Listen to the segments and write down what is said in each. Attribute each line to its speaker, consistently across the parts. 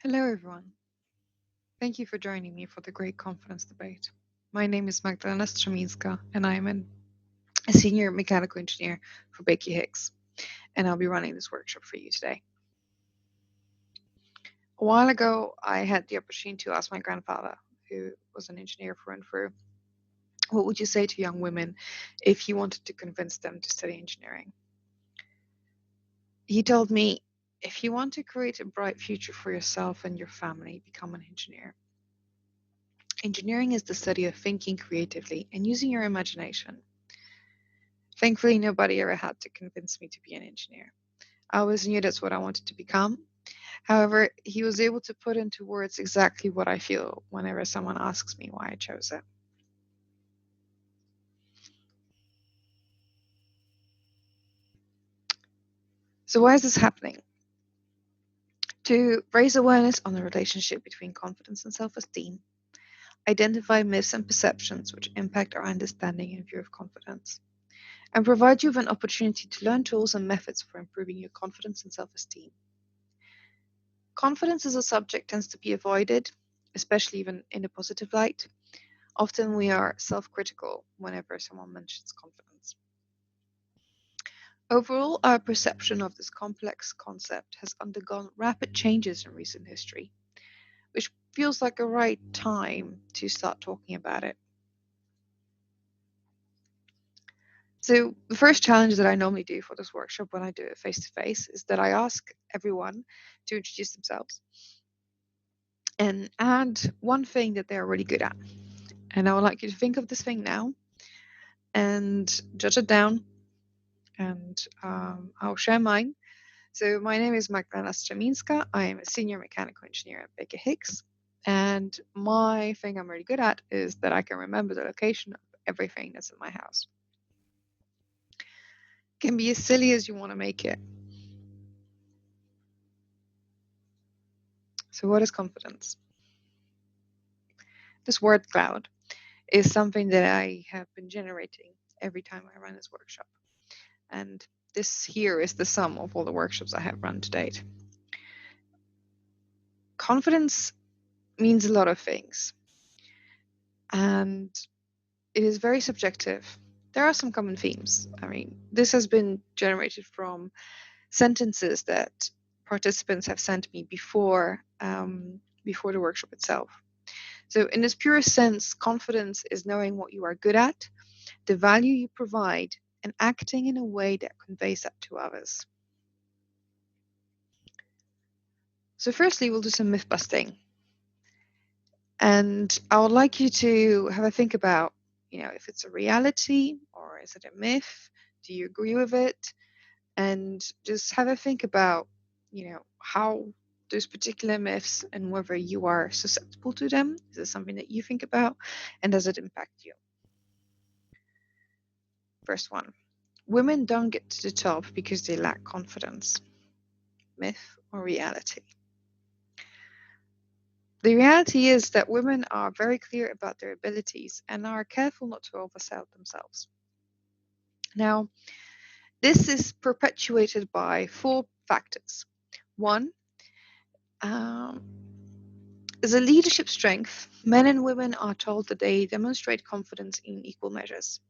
Speaker 1: Hello, everyone. Thank you for joining me for the Great Confidence Debate. My name is Magdalena Straminska, and I am a senior mechanical engineer for Baker Hicks, and I'll be running this workshop for you today. A while ago, I had the opportunity to ask my grandfather, who was an engineer through and through, what would you say to young women if you wanted to convince them to study engineering? He told me, if you want to create a bright future for yourself and your family, become an engineer. Engineering is the study of thinking creatively and using your imagination. Thankfully, nobody ever had to convince me to be an engineer. I always knew that's what I wanted to become. However, he was able to put into words exactly what I feel whenever someone asks me why I chose it. So, why is this happening? To raise awareness on the relationship between confidence and self esteem, identify myths and perceptions which impact our understanding and view of confidence, and provide you with an opportunity to learn tools and methods for improving your confidence and self esteem. Confidence as a subject tends to be avoided, especially even in a positive light. Often we are self critical whenever someone mentions confidence. Overall, our perception of this complex concept has undergone rapid changes in recent history, which feels like a right time to start talking about it. So, the first challenge that I normally do for this workshop when I do it face to face is that I ask everyone to introduce themselves and add one thing that they're really good at. And I would like you to think of this thing now and jot it down, and I'll share mine. So my name is Magdalena Straminska. I am a senior mechanical engineer at Baker Hicks, and my thing I'm really good at is that I can remember the location of everything that's in my house. It can be as silly as you want to make it. So what is confidence? This word cloud is something that I have been generating every time I run this workshop. And this here is the sum of all the workshops I have run to date. Confidence means a lot of things, and it is very subjective. There are some common themes. I mean, this has been generated from sentences that participants have sent me before the workshop itself. So, in its purest sense, confidence is knowing what you are good at, the value you provide, and acting in a way that conveys that to others. So, firstly, we'll do some myth busting. And I would like you to have a think about, if it's a reality or is it a myth? Do you agree with it? And just have a think about, how those particular myths and whether you are susceptible to them. Is this something that you think about? And does it impact you? First one, women don't get to the top because they lack confidence. Myth or reality? The reality is that women are very clear about their abilities and are careful not to oversell themselves. Now, this is perpetuated by four factors. One, um, as a leadership strength, men and women are told that they demonstrate confidence in equal measures.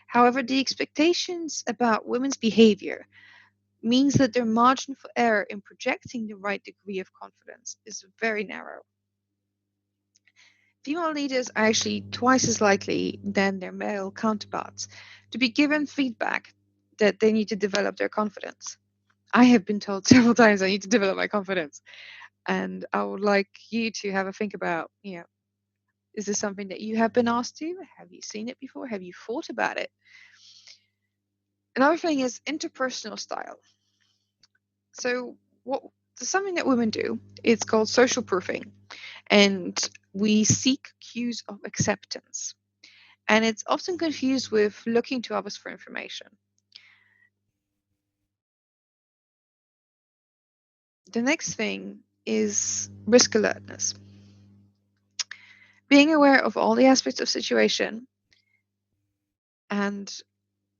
Speaker 1: However, the expectations about women's behavior means that their margin for error in projecting the right degree of confidence is very narrow. Female leaders are actually twice as likely than their male counterparts to be given feedback that they need to develop their confidence. I have been told several times I need to develop my confidence, and I would like you to have a think about, is this something that you have been asked to? Have you seen it before? Have you thought about it? Another thing is interpersonal style. So, what something that women do, it's called social proofing, and we seek cues of acceptance. And it's often confused with looking to others for information. The next thing is risk alertness. Being aware of all the aspects of situation and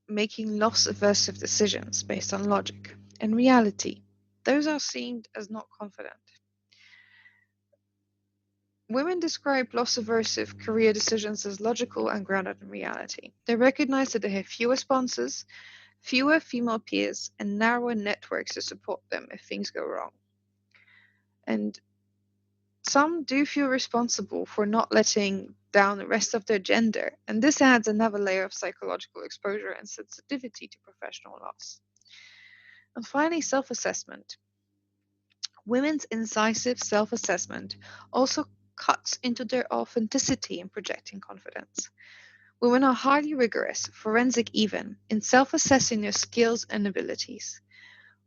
Speaker 1: making loss aversive decisions based on logic and reality. Those are seen as not confident. Women describe loss aversive career decisions as logical and grounded in reality. They recognize that they have fewer sponsors, fewer female peers, and narrower networks to support them if things go wrong. And some do feel responsible for not letting down the rest of their gender, and this adds another layer of psychological exposure and sensitivity to professional loss. And finally, self assessment. Women's incisive self assessment also cuts into their authenticity in projecting confidence. Women are highly rigorous, forensic even, in self assessing their skills and abilities.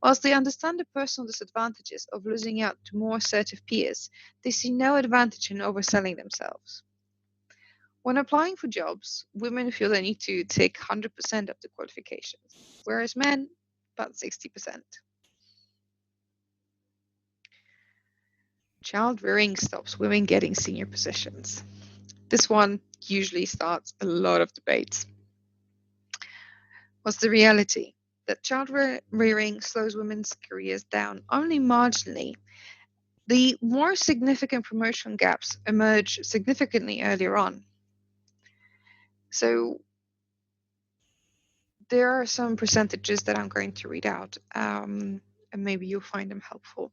Speaker 1: Whilst they understand the personal disadvantages of losing out to more assertive peers, they see no advantage in overselling themselves. When applying for jobs, women feel they need to tick 100% of the qualifications, whereas men, about 60%. Child rearing stops women getting senior positions. This one usually starts a lot of debates. What's the reality? That child rearing slows women's careers down only marginally. The more significant promotion gaps emerge significantly earlier on. So there are some percentages that I'm going to read out, and maybe you'll find them helpful.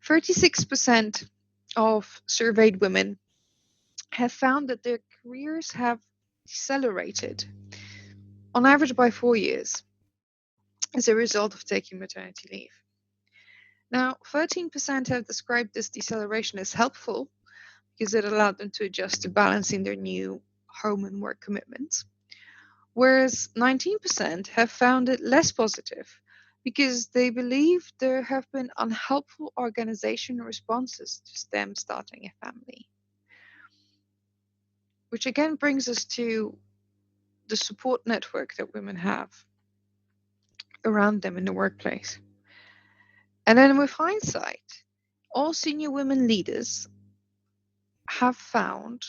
Speaker 1: 36% of surveyed women have found that their careers have decelerated, on average by 4 years, as a result of taking maternity leave. Now, 13% have described this deceleration as helpful because it allowed them to adjust to balancing their new home and work commitments, whereas 19% have found it less positive because they believe there have been unhelpful organizational responses to them starting a family. Which again brings us to the support network that women have around them in the workplace. And then with hindsight, all senior women leaders have found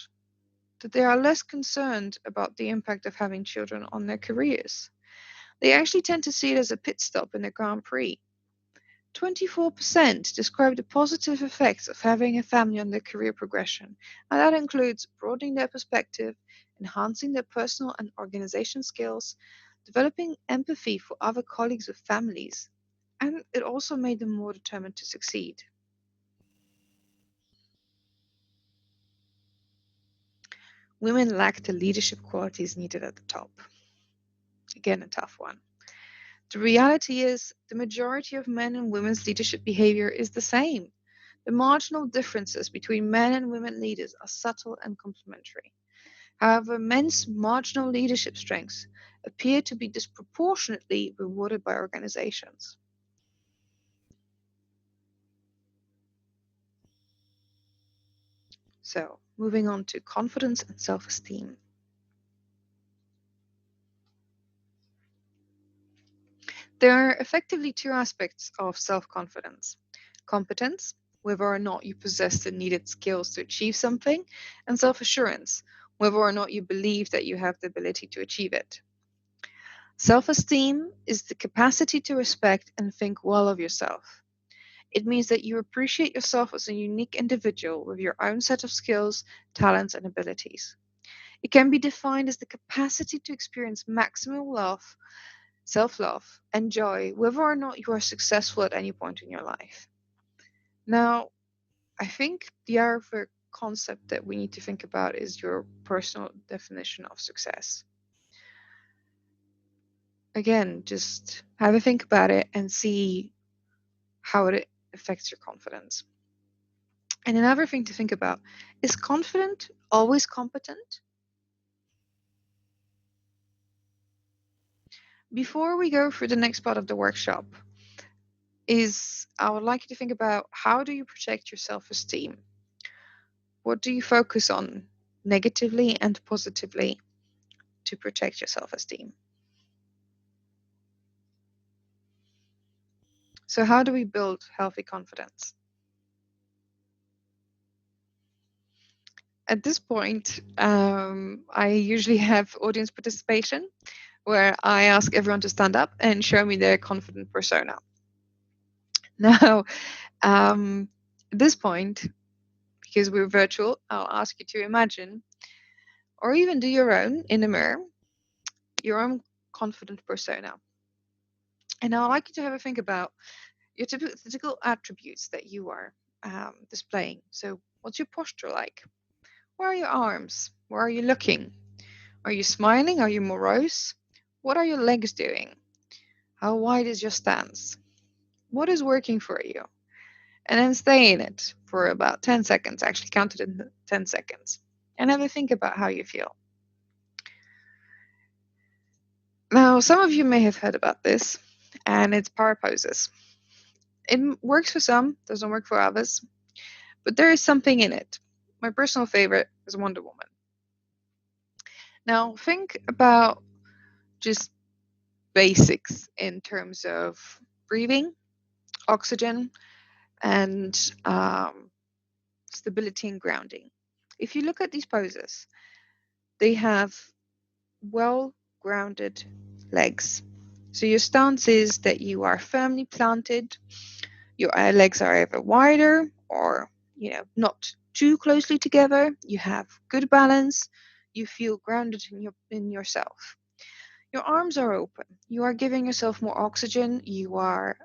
Speaker 1: that they are less concerned about the impact of having children on their careers. They actually tend to see it as a pit stop in the Grand Prix. 24% describe the positive effects of having a family on their career progression, and that includes broadening their perspective, enhancing their personal and organization skills, developing empathy for other colleagues with families, and it also made them more determined to succeed. Women lack the leadership qualities needed at the top. Again, a tough one. The reality is, the majority of men and women's leadership behavior is the same. The marginal differences between men and women leaders are subtle and complementary. However, men's marginal leadership strengths appear to be disproportionately rewarded by organizations. So, moving on to confidence and self esteem. There are effectively two aspects of self confidence: competence, whether or not you possess the needed skills to achieve something, and self assurance, whether or not you believe that you have the ability to achieve it. Self esteem is the capacity to respect and think well of yourself. It means that you appreciate yourself as a unique individual with your own set of skills, talents, and abilities. It can be defined as the capacity to experience maximum love, self love, and joy, whether or not you are successful at any point in your life. Now, I think the other concept that we need to think about is your personal definition of success. Again, just have a think about it and see how it affects your confidence. And another thing to think about, is confident always competent? Before we go through the next part of the workshop, I would like you to think about, how do you protect your self-esteem? What do you focus on negatively and positively to protect your self-esteem? So how do we build healthy confidence? At this point, I usually have audience participation where I ask everyone to stand up and show me their confident persona. Now, at this point, because we're virtual, I'll ask you to imagine, or even do your own in the mirror, your own confident persona. And I'd like you to have a think about your typical attributes that you are displaying. So, what's your posture like? Where are your arms? Where are you looking? Are you smiling? Are you morose? What are your legs doing? How wide is your stance? What is working for you? And then stay in it for about 10 seconds. Actually, count it in 10 seconds. And have a think about how you feel. Now, some of you may have heard about this, and it's power poses. It works for some, doesn't work for others, but there is something in it. My personal favorite is Wonder Woman. Now, think about just basics in terms of breathing, oxygen, and stability and grounding. If you look at these poses, they have well grounded legs. So your stance is that you are firmly planted, your legs are either wider or not too closely together, you have good balance, you feel grounded in yourself. Your arms are open, you are giving yourself more oxygen, you are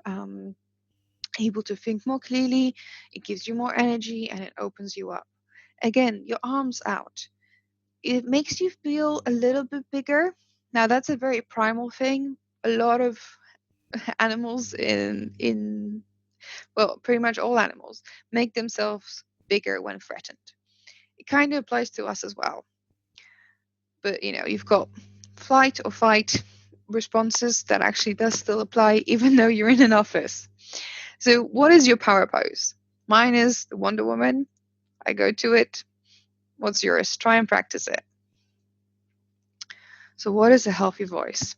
Speaker 1: able to think more clearly, it gives you more energy and it opens you up. Again, your arms out. It makes you feel a little bit bigger. Now that's a very primal thing. A lot of animals in well, pretty much all animals make themselves bigger when threatened. It kind of applies to us as well. But you've got flight or fight responses that actually does still apply even though you're in an office. So what is your power pose? Mine is the Wonder Woman. I go to it. What's yours? Try and practice it. So what is a healthy voice?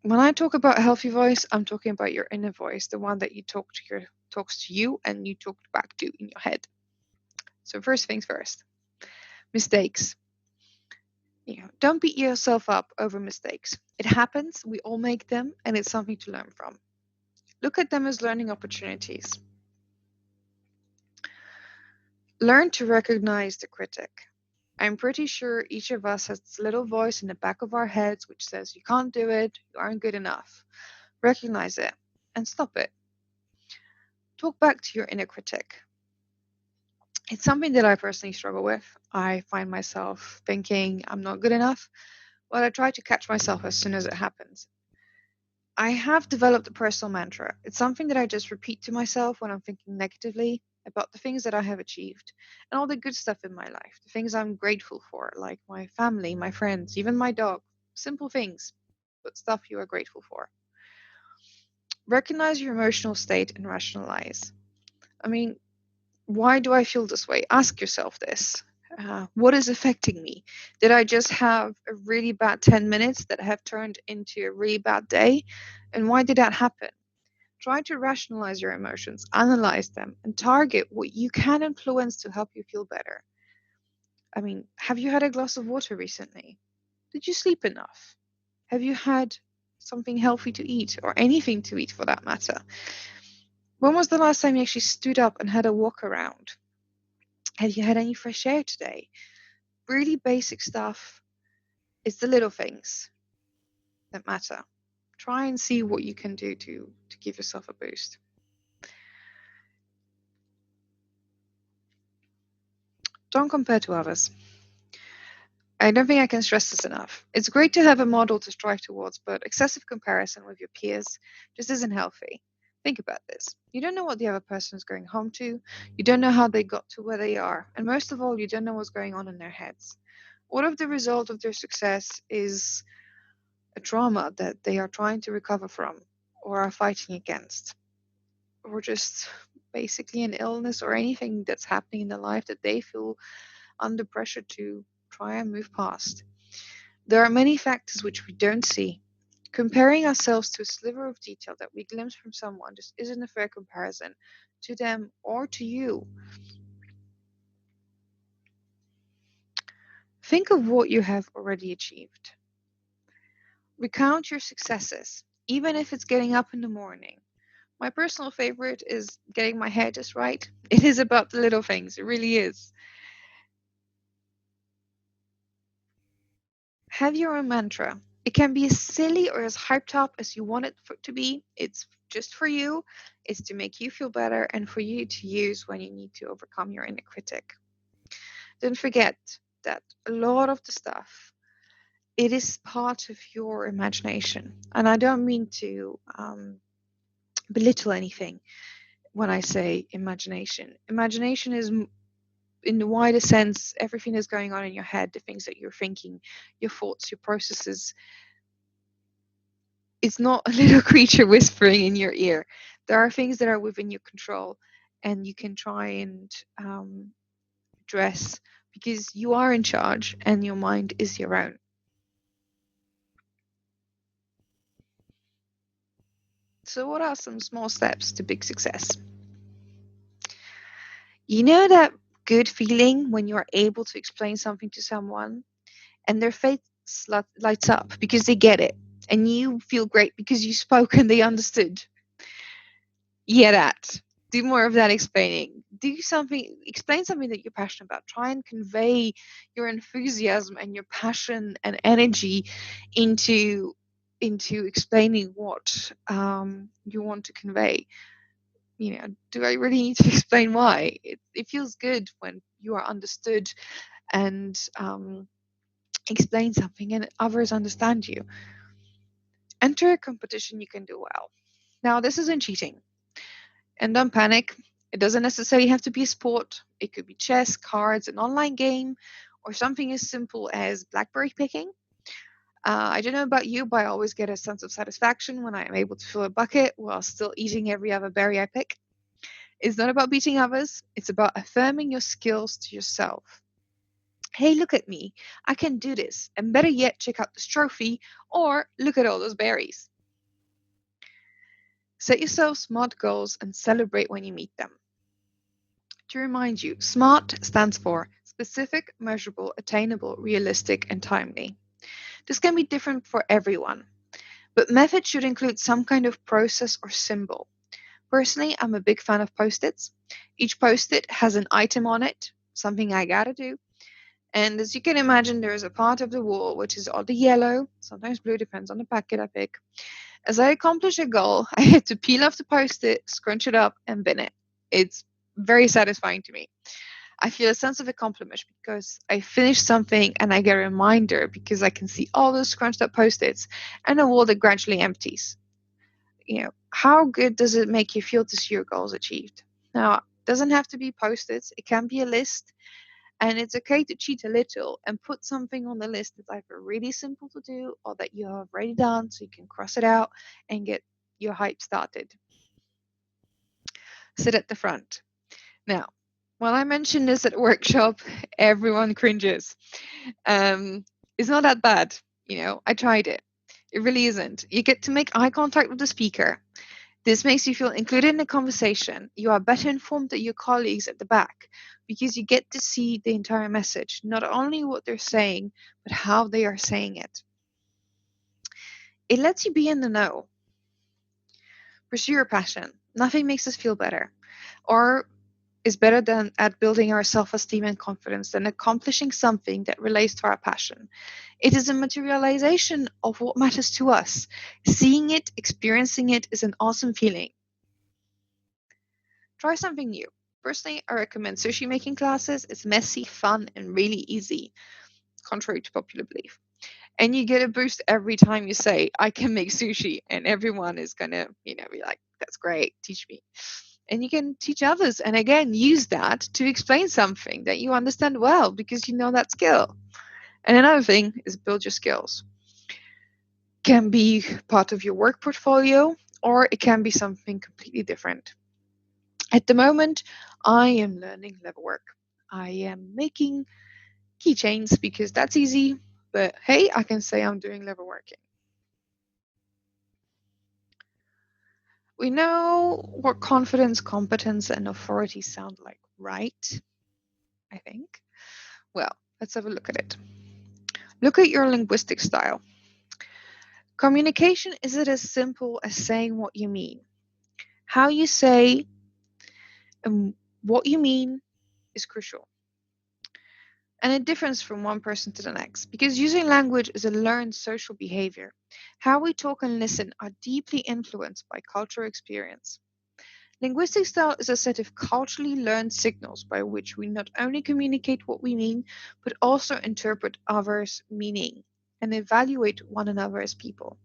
Speaker 1: When I talk about a healthy voice, I'm talking about your inner voice, the one that talks to you and you talk back to in your head. So first things first. Mistakes. Don't beat yourself up over mistakes. It happens, we all make them, and it's something to learn from. Look at them as learning opportunities. Learn to recognize the critic. I'm pretty sure each of us has this little voice in the back of our heads which says you can't do it, you aren't good enough. Recognize it and stop it. Talk back to your inner critic. It's something that I personally struggle with. I find myself thinking I'm not good enough, but I try to catch myself as soon as it happens. I have developed a personal mantra. It's something that I just repeat to myself when I'm thinking negatively about the things that I have achieved and all the good stuff in my life, the things I'm grateful for, like my family, my friends, even my dog. Simple things, but stuff you are grateful for. Recognize your emotional state and rationalize. I mean, why do I feel this way? Ask yourself this. What is affecting me? Did I just have a really bad 10 minutes that have turned into a really bad day? And why did that happen? Try to rationalize your emotions, analyze them, and target what you can influence to help you feel better. I mean, have you had a glass of water recently? Did you sleep enough? Have you had something healthy to eat, or anything to eat for that matter? When was the last time you actually stood up and had a walk around? Have you had any fresh air today? Really basic stuff. It's the little things that matter. Try and see what you can do to give yourself a boost. Don't compare to others. I don't think I can stress this enough. It's great to have a model to strive towards, but excessive comparison with your peers just isn't healthy. Think about this. You don't know what the other person is going home to, you don't know how they got to where they are, and most of all, you don't know what's going on in their heads. What if the result of their success is a trauma that they are trying to recover from, or are fighting against, or just basically an illness or anything that's happening in their life that they feel under pressure to try and move past? There are many factors which we don't see. Comparing ourselves to a sliver of detail that we glimpse from someone just isn't a fair comparison to them or to you. Think of what you have already achieved. Recount your successes, even if it's getting up in the morning, My personal favorite is getting my hair just right. It is about the little things, it really is. Have your own mantra. It can be as silly or as hyped up as you want it to be. It's just for you. It's to make you feel better and for you to use when you need to overcome your inner critic. Don't forget that a lot of the stuff, it is part of your imagination. And I don't mean to belittle anything when I say imagination. Imagination is, in the wider sense, everything that's going on in your head, the things that you're thinking, your thoughts, your processes. It's not a little creature whispering in your ear. There are things that are within your control, and you can try and address, because you are in charge and your mind is your own. So, what are some small steps to big success? You know that good feeling when you're able to explain something to someone and their face lights up because they get it, and you feel great because you spoke and they understood? Yeah, that. Do more of that explaining. Do something, explain something that you're passionate about. Try and convey your enthusiasm and your passion and energy into explaining what you want to convey. Do I really need to explain why? It feels good when you are understood and explain something and others understand you. Enter a competition you can do well. Now, this isn't cheating. And don't panic. It doesn't necessarily have to be a sport. It could be chess, cards, an online game, or something as simple as blackberry picking. I don't know about you, but I always get a sense of satisfaction when I am able to fill a bucket while still eating every other berry I pick. It's not about beating others, it's about affirming your skills to yourself. Hey, look at me. I can do this. And better yet, check out this trophy, or look at all those berries. Set yourself SMART goals and celebrate when you meet them. To remind you, SMART stands for specific, measurable, attainable, realistic, and timely. This can be different for everyone, but method should include some kind of process or symbol. Personally, I'm a big fan of post-its. Each post-it has an item on it, something I gotta do. And as you can imagine, there is a part of the wall which is all the yellow, sometimes blue, depends on the packet I pick. As I accomplish a goal, I had to peel off the post-it, scrunch it up, and bin it. It's very satisfying to me. I feel a sense of accomplishment because I finished something and I get a reminder because I can see all those scrunched up post-its and a wall that gradually empties. How good does it make you feel to see your goals achieved? Now, it doesn't have to be post-its, it can be a list, and it's okay to cheat a little and put something on the list that's either really simple to do or that you have already done so you can cross it out and get your hype started. Sit at the front. Now, when I mentioned this at a workshop, everyone cringes. Um, it's not that bad. I tried it. It really isn't. You get to make eye contact with the speaker. This makes you feel included in the conversation. You are better informed than your colleagues at the back because you get to see the entire message, not only what they're saying, but how they are saying it. It lets you be in the know. Pursue your passion. Nothing makes us feel better or is better than at building our self-esteem and confidence than accomplishing something that relates to our passion. It is a materialization of what matters to us. Seeing it, experiencing it is an awesome feeling. Try something new. Personally, I recommend sushi making classes. It's messy, fun, and really easy, contrary to popular belief. And you get a boost every time you say, I can make sushi, and everyone is gonna, be like, that's great, teach me. And you can teach others, and again, use that to explain something that you understand well because you know that skill. And another thing is build your skills. Can be part of your work portfolio, or it can be something completely different. At the moment, I am learning leather work. I am making keychains because that's easy, but hey, I can say I'm doing leather working. We know what confidence, competence, and authority sound like, right? I think. Well, let's have a look at it. Look at your linguistic style. Communication isn't as simple as saying what you mean. How you say and what you mean is crucial, and it differs from one person to the next because using language is a learned social behavior. How we talk and listen are deeply influenced by cultural experience. Linguistic style is a set of culturally learned signals by which we not only communicate what we mean, but also interpret others' meaning and evaluate one another as people.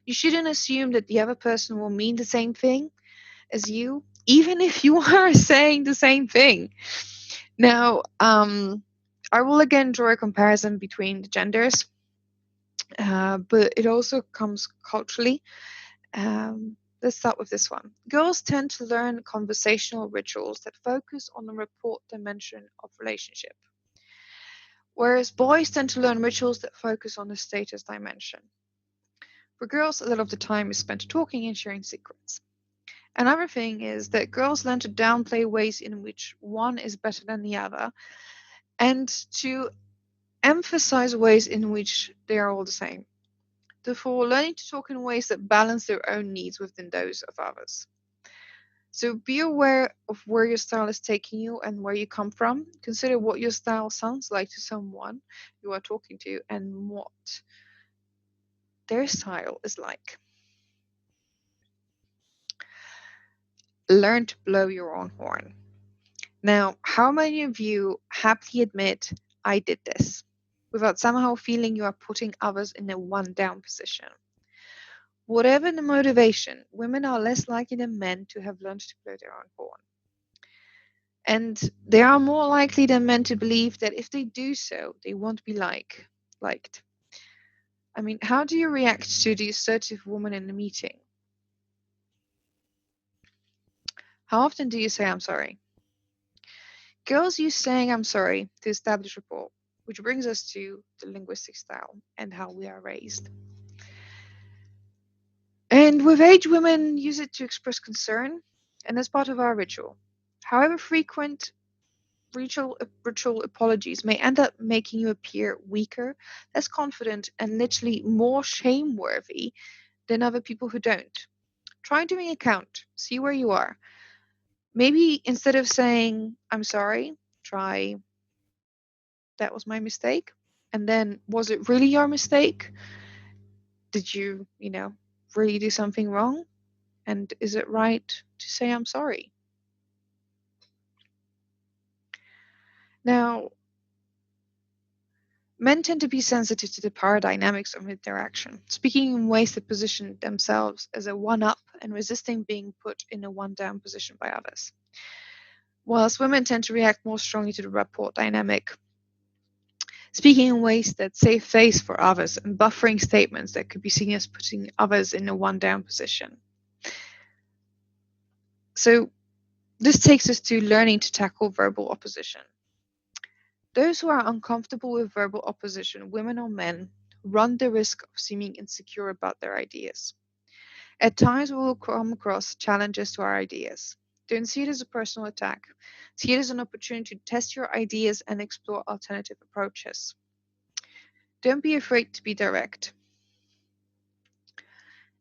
Speaker 1: You shouldn't assume that the other person will mean the same thing as you, even if you are saying the same thing. Now, I will again draw a comparison between the genders, but it also comes culturally. Let's start with this one. Girls tend to learn conversational rituals that focus on the rapport dimension of relationship, whereas boys tend to learn rituals that focus on the status dimension. For girls, a lot of the time is spent talking and sharing secrets. Another thing is that girls learn to downplay ways in which one is better than the other and to emphasize ways in which they are all the same. Therefore, learning to talk in ways that balance their own needs within those of others. So be aware of where your style is taking you and where you come from. Consider what your style sounds like to someone you are talking to and what their style is like. Learn to blow your own horn. Now, how many of you happily admit, I did this, without somehow feeling you are putting others in a one down position? Whatever the motivation, women are less likely than men to have learned to blow their own horn. And they are more likely than men to believe that if they do so, they won't be liked. I mean, how do you react to the assertive woman in the meeting? How often do you say I'm sorry? Girls use saying I'm sorry to establish rapport, which brings us to the linguistic style and how we are raised. And with age, women use it to express concern, and as part of our ritual. However, frequent ritual apologies may end up making you appear weaker, less confident, and literally more shameworthy than other people who don't. Try doing a count, see where you are. Maybe instead of saying, I'm sorry, try, that was my mistake. And then, was it really your mistake? Did you really do something wrong? And is it right to say, I'm sorry? Now, men tend to be sensitive to the power dynamics of interaction, speaking in ways that position themselves as a one up and resisting being put in a one down position by others. Whilst women tend to react more strongly to the rapport dynamic, speaking in ways that save face for others and buffering statements that could be seen as putting others in a one down position. So, this takes us to learning to tackle verbal opposition. Those who are uncomfortable with verbal opposition, women or men, run the risk of seeming insecure about their ideas. At times, we will come across challenges to our ideas. Don't see it as a personal attack. See it as an opportunity to test your ideas and explore alternative approaches. Don't be afraid to be direct.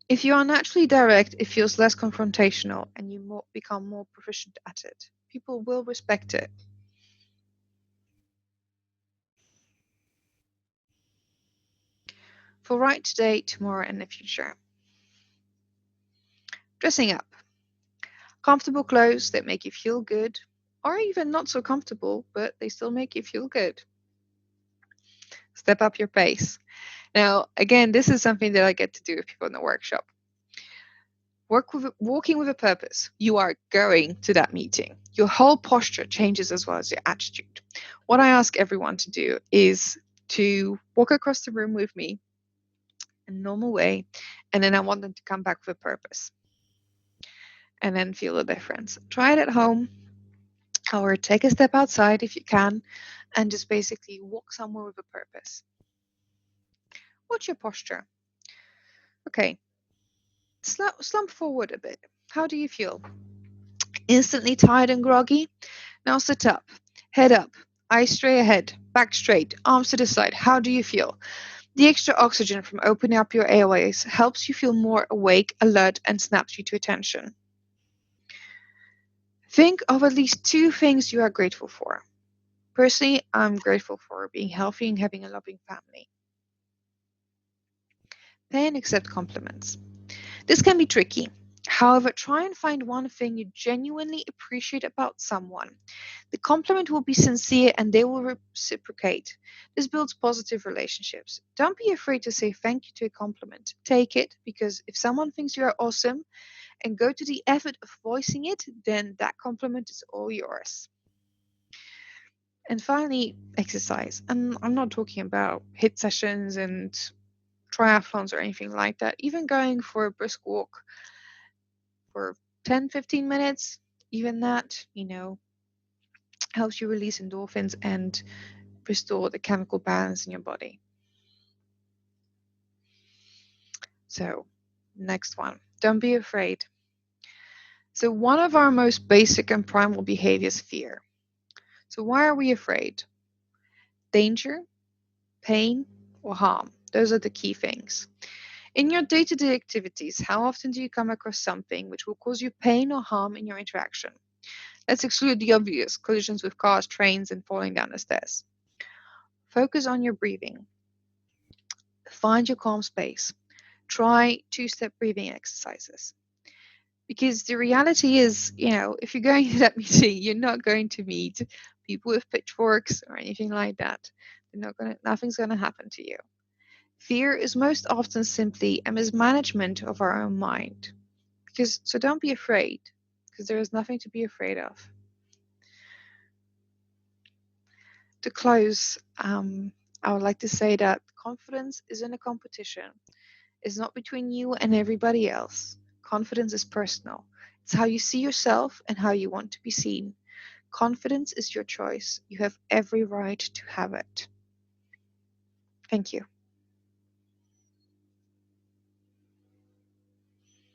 Speaker 1: If you are naturally direct, it feels less confrontational and you become more proficient at it. People will respect it. For right today, tomorrow, and the future. Dressing up. Comfortable clothes that make you feel good, or even not so comfortable, but they still make you feel good. Step up your pace. Now, again, this is something that I get to do with people in the workshop. Walking with a purpose. You are going to that meeting. Your whole posture changes as well as your attitude. What I ask everyone to do is to walk across the room with me in a normal way, and then I want them to come back with a purpose and then feel the difference. Try it at home or take a step outside if you can and just basically walk somewhere with a purpose. What's your posture? Okay, slump forward a bit. How do you feel? Instantly tired and groggy? Now sit up, head up, eyes straight ahead, back straight, arms to the side. How do you feel? The extra oxygen from opening up your airways helps you feel more awake, alert, and snaps you to attention. Think of at least two things you are grateful for. Personally, I'm grateful for being healthy and having a loving family. Pay and accept compliments. This can be tricky. However, try and find one thing you genuinely appreciate about someone. The compliment will be sincere and they will reciprocate. This builds positive relationships. Don't be afraid to say thank you to a compliment. Take it, because if someone thinks you are awesome and go to the effort of voicing it, then that compliment is all yours. And finally, exercise. And I'm not talking about HIIT sessions and triathlons or anything like that. Even going for a brisk walk for 10, 15 minutes, even that, helps you release endorphins and restore the chemical balance in your body. So, next one, don't be afraid. So, one of our most basic and primal behaviors is fear. So, why are we afraid? Danger, pain, or harm? Those are the key things. In your day to day activities, how often do you come across something which will cause you pain or harm in your interaction? Let's exclude the obvious collisions with cars, trains, and falling down the stairs. Focus on your breathing. Find your calm space. Try two-step breathing exercises. Because the reality is, if you're going to that meeting, you're not going to meet people with pitchforks or anything like that. Nothing's gonna happen to you. Fear is most often simply a mismanagement of our own mind. So don't be afraid, because there is nothing to be afraid of. To close, I would like to say that confidence isn't a competition. It's not between you and everybody else. Confidence is personal. It's how you see yourself and how you want to be seen. Confidence is your choice. You have every right to have it. Thank you.